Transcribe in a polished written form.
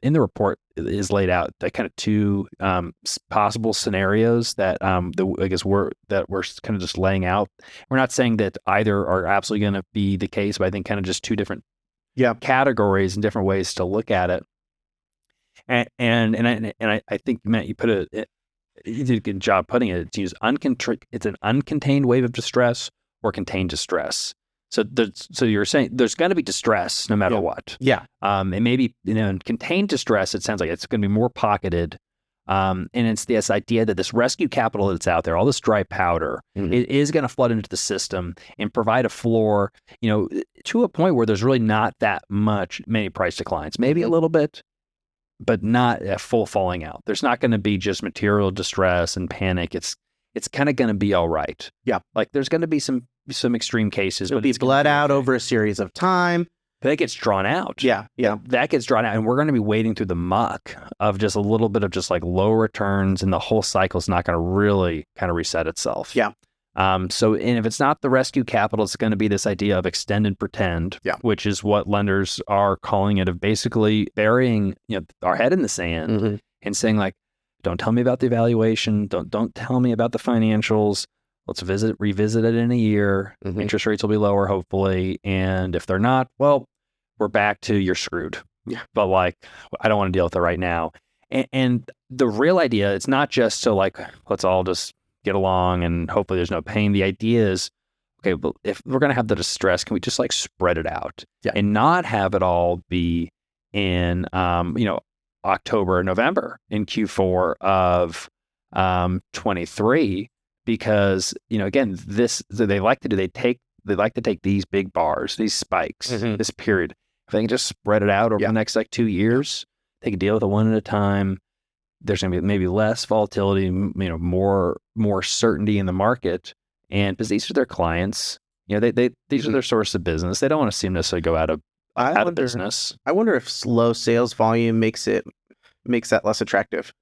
in the report is laid out that kind of two possible scenarios that we're kind of just laying out. We're not saying that either are absolutely going to be the case, but I think kind of just two different categories and different ways to look at it. And I think, Matt, you did a good job putting it. It's an uncontained wave of distress or contained distress. So you're saying there's going to be distress no matter what. Yeah. And maybe, in contained distress, it sounds like it's going to be more pocketed. And it's this idea that this rescue capital that's out there, all this dry powder, it is going to flood into the system and provide a floor, to a point where there's really not that many price declines, maybe a little bit, but not a full falling out. There's not going to be just material distress and panic. It's kind of going to be all right. Yeah. Like there's going to be some extreme cases. It'll be bled out over a series of time. That gets drawn out. Yeah. That gets drawn out. And we're going to be wading through the muck of just a little bit of just like low returns, and the whole cycle's not going to really kind of reset itself. Yeah. And if it's not the rescue capital, it's going to be this idea of extend and pretend, which is what lenders are calling it, of basically burying our head in the sand and saying like, don't tell me about the evaluation. Don't tell me about the financials. Let's revisit it in a year. Interest rates will be lower, hopefully. And if they're not, well, we're back to you're screwed. Yeah. But like, I don't want to deal with it right now. And the real idea, it's not just to like, let's all just get along and hopefully there's no pain. The idea is, okay, but if we're going to have the distress, can we just like spread it out and not have it all be in, October, November in Q4 of 23, because again, they like to take these big bars, these spikes, this period. If they can just spread it out over the next like 2 years, they can deal with it one at a time. There's going to be maybe less volatility, more certainty in the market, and because these are their clients, these are their source of business. They don't want to see them necessarily go out of business. I wonder if slow sales volume makes that less attractive.